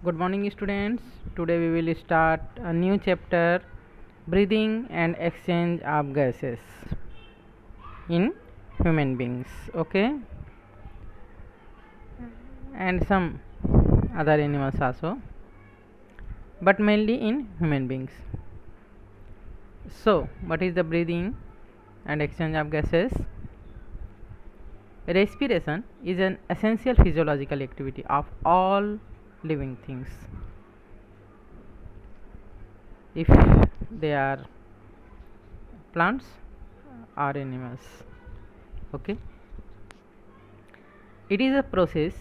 Good morning, students. Today we will start a new chapter, breathing and exchange of gases in human beings. Okay, and some other animals also, but mainly in human beings. So, what is the breathing and exchange of gases? Respiration is an essential physiological activity of all living things. If they are plants or animals. Okay, it is a process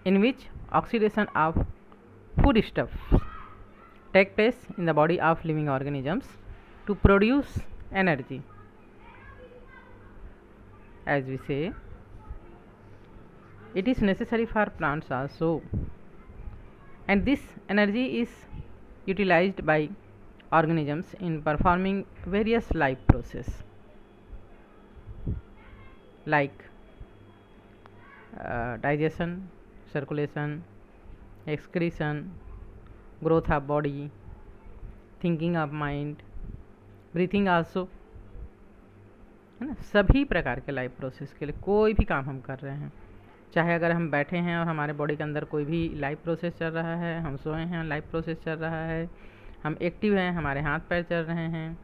in which oxidation of foodstuffs take place in the body of living organisms to produce energy. As we say, it is necessary for plants also, and this energy is utilized by organisms in performing various life processes like digestion, circulation, excretion, growth of body, thinking of mind, breathing also, है ना। सभी प्रकार के life process के लिए कोई भी काम हम कर रहे हैं, चाहे अगर हम बैठे हैं और हमारे बॉडी के अंदर कोई भी लाइफ प्रोसेस चल रहा है, हम सोए हैं लाइफ प्रोसेस चल रहा है, हम एक्टिव हैं हमारे हाथ पैर चल रहे हैं,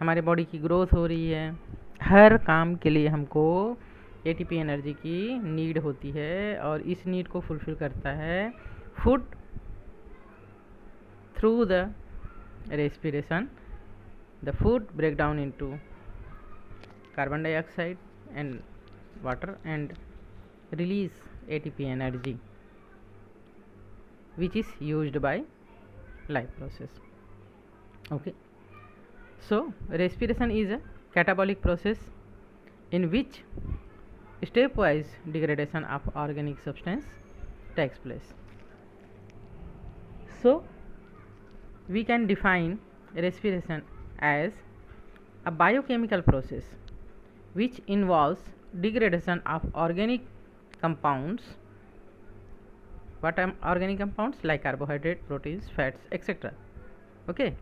हमारे बॉडी की ग्रोथ हो रही है, हर काम के लिए हमको एटीपी एनर्जी की नीड होती है और इस नीड को फुलफिल करता है food through the respiration. The food break down into carbon dioxide and water and release ATP energy, which is used by life process. Okay, so respiration is a catabolic process in which stepwise degradation of organic substance takes place. So we can define respiration as a biochemical process which involves degradation of organic compounds. What are organic compounds? Like carbohydrate, proteins, fats, etc. Okay,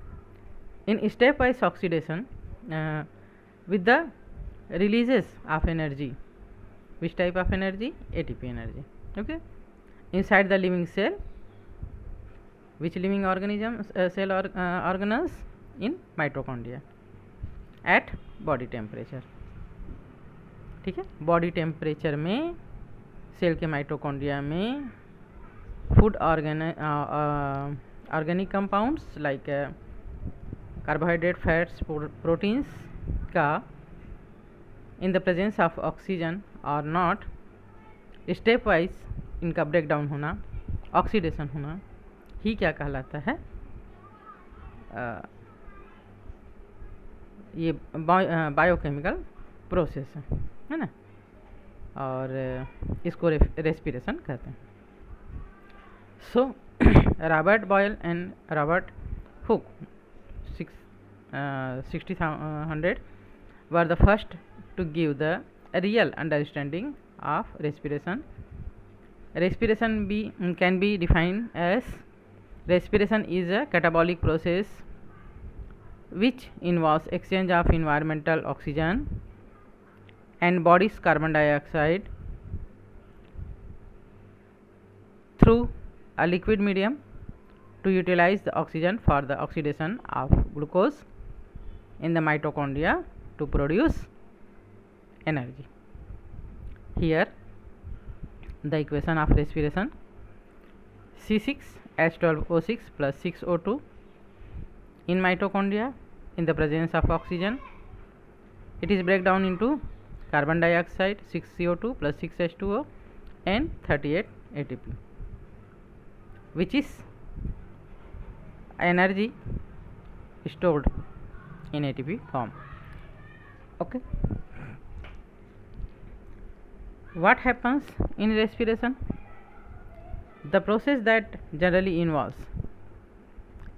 in stepwise oxidation with the releases of energy. Which type of energy? ATP energy. Okay, inside the living cell. Which living organism cell or organelles? In mitochondria at body temperature. ठीक है, body temperature में cell के mitochondria में food organic compounds like carbohydrate, fats, proteins का in the presence of oxygen और not stepwise इनका break down होना, oxidation होना ही क्या कहलाता है? ये बायोकेमिकल प्रोसेस है ना, और इसको रेस्पिरेशन कहते हैं. So Robert Boyle and Robert Hooke 1600 were the first to give the real understanding of respiration. Respiration can be defined as respiration is a catabolic process which involves exchange of environmental oxygen and body's carbon dioxide through a liquid medium to utilize the oxygen for the oxidation of glucose in the mitochondria to produce energy. Here the equation of respiration: C6H12O6 plus 6O2 in mitochondria in the presence of oxygen. It is break down into carbon dioxide 6CO2 plus 6H2O and 38 ATP, which is energy stored in ATP form. Okay, what happens in respiration? The process that generally involves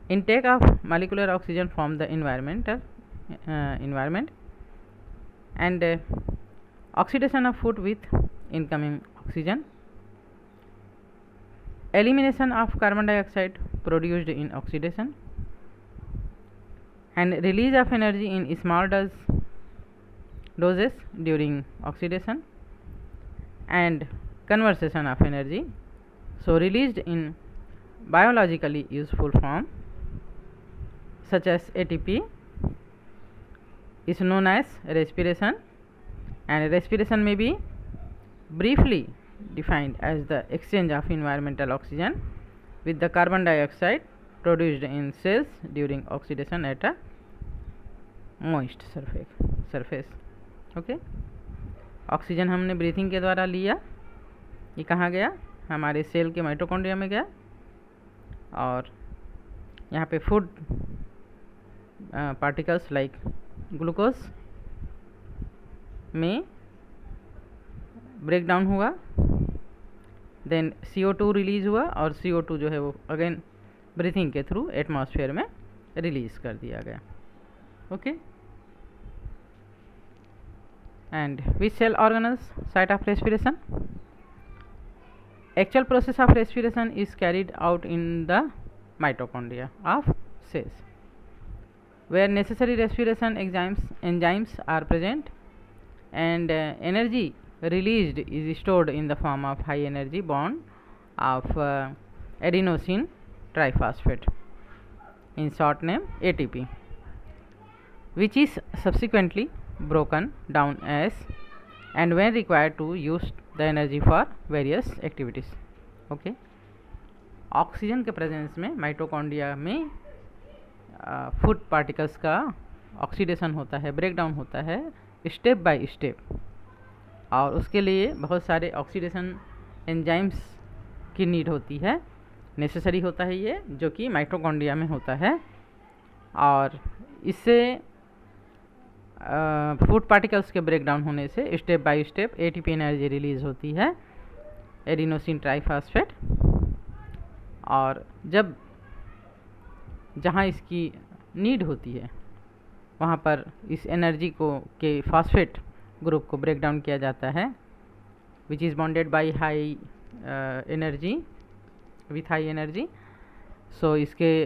intake of molecular oxygen from the environment and oxidation of food with incoming oxygen, elimination of carbon dioxide produced in oxidation, and release of energy in small doses during oxidation, and conversion of energy, so released in biologically useful form such as ATP, is known as respiration, and respiration may be briefly defined as the exchange of environmental oxygen with the carbon dioxide produced in cells during oxidation at a moist surface. Okay, oxygen हमने breathing के द्वारा लिया, ये कहाँ गया, हमारे cell के mitochondria में गया, और यहाँ पे फूड पार्टिकल्स लाइक ग्लूकोज में ब्रेक डाउन हुआ, देन CO2 रिलीज हुआ, और CO2 जो है वो अगेन ब्रीथिंग के थ्रू एटमॉस्फेयर में रिलीज कर दिया गया. Okay, and which cell organelles site of respiration? Actual process of respiration is carried out in the mitochondria of cells, where necessary respiration enzymes are present, and energy released is stored in the form of high energy bond of adenosine triphosphate, in short name ATP, which is subsequently broken down as and when required to use the energy for various activities. Okay, oxygen के presence में mitochondria में food particles का oxidation होता है, break down होता है step by step, और उसके लिए बहुत सारे ऑक्सीडेशन एंजाइम्स की नीड होती है, नेसेसरी होता है ये, जो कि माइटोकॉन्ड्रिया में होता है, और इससे फूड पार्टिकल्स के ब्रेक डाउन होने से step by step ATP energy release होती है, एडिनोसिन ट्राइफॉस्फेट, और जब जहाँ इसकी नीड होती है वहाँ पर इस एनर्जी को के फॉस्फेट ग्रुप को ब्रेक डाउन किया जाता है, which is bonded by high energy with high energy. So इसके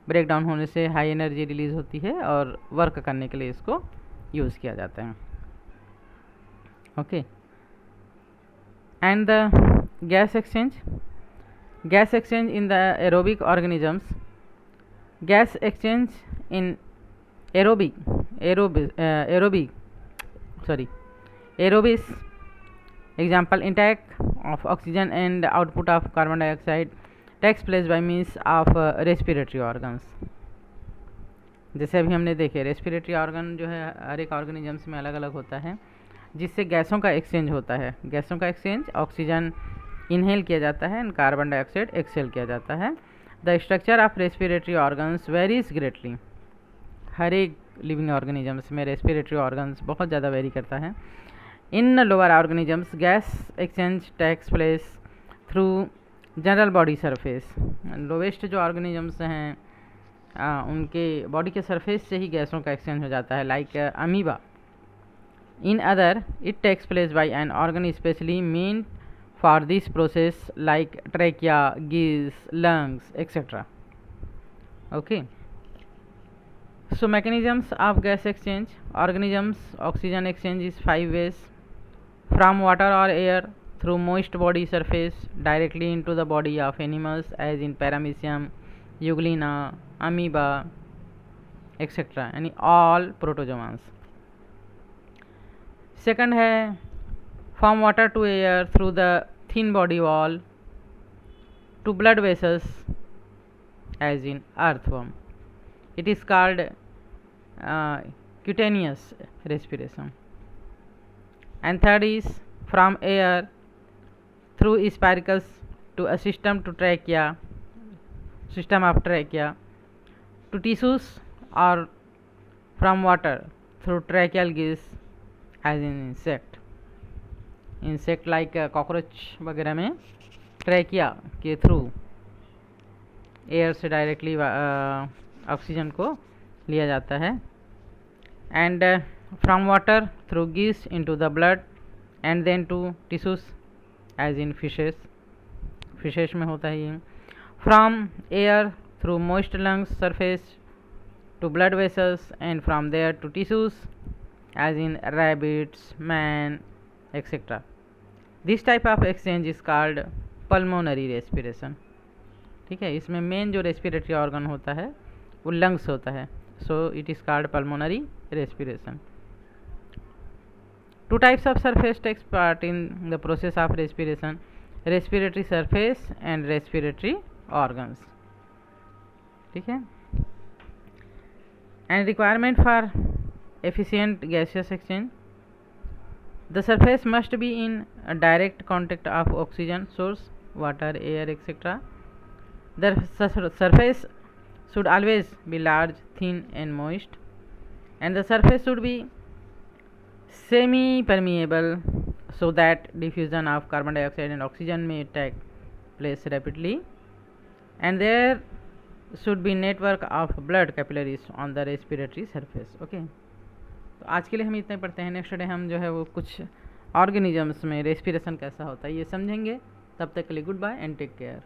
ब्रेक डाउन होने से हाई एनर्जी रिलीज होती है और वर्क करने के लिए इसको यूज़ किया जाता है. Okay, and the gas exchange in the aerobic organisms. Gas exchange in aerobies example intake of oxygen and output of carbon dioxide takes place by means of respiratory organs. जैसे अभी हमने देखे रेस्पिरेटरी ऑर्गन जो है हर एक organisms में अलग अलग होता है, जिससे गैसों का एक्सचेंज होता है. गैसों का एक्सचेंज, ऑक्सीजन इनहेल किया जाता है एंड कार्बन डाइऑक्साइड एक्सहेल किया जाता है. The structure of respiratory organs varies greatly. हर एक लिविंग ऑर्गेनिजम्स में रेस्पिरेटरी ऑर्गन्स बहुत ज़्यादा वेरी करता है. In lower organisms gas exchange takes place through general body surface. Lowest जो ऑर्गेनिजम्स हैं उनके बॉडी के सरफेस से ही गैसों का एक्सचेंज हो जाता है, like amoeba. In other it takes place by an organ specially mean for this process like trachea, gills, lungs etcetera. Okay, so mechanisms of gas exchange. Organisms oxygen exchange is 5 ways: from water or air, through moist body surface, directly into the body of animals as in paramecium, euglena, amoeba etc. यानी all protozoans. Second है from water to air through the thin body wall to blood vessels as in earthworm. It is called cutaneous respiration. And third is from air through spiracles to a system of trachea to tissues, or from water through tracheal gills as in insect like cockroach वगैरह में trachea के through air से directly oxygen को लिया जाता है. And from water through gills into the blood and then to tissues as in fishes fishes में होता है ये। From air through moist lungs surface to blood vessels and from there to tissues as in rabbits, man, etc. This type of exchange is called pulmonary respiration. ठीक है, इसमें main जो respiratory organ होता है वो लंग्स होता है, so it is called pulmonary respiration. Two types of surface takes part in the process of respiration, respiratory surface and respiratory organs. ठीक है, and requirement for efficient gaseous exchange, the surface must be in a direct contact of oxygen source, water, air, etc. The surface should always be large, thin and moist, and the surface should be semi permeable so that diffusion of carbon dioxide and oxygen may take place rapidly, and there should be network of blood capillaries on the respiratory surface. Okay, तो आज के लिए हम इतने पढ़ते हैं। Next day हम जो है वो कुछ ऑर्गेनिजम्स में रेस्पिरेशन कैसा होता है ये समझेंगे। तब तक के लिए goodbye and take care.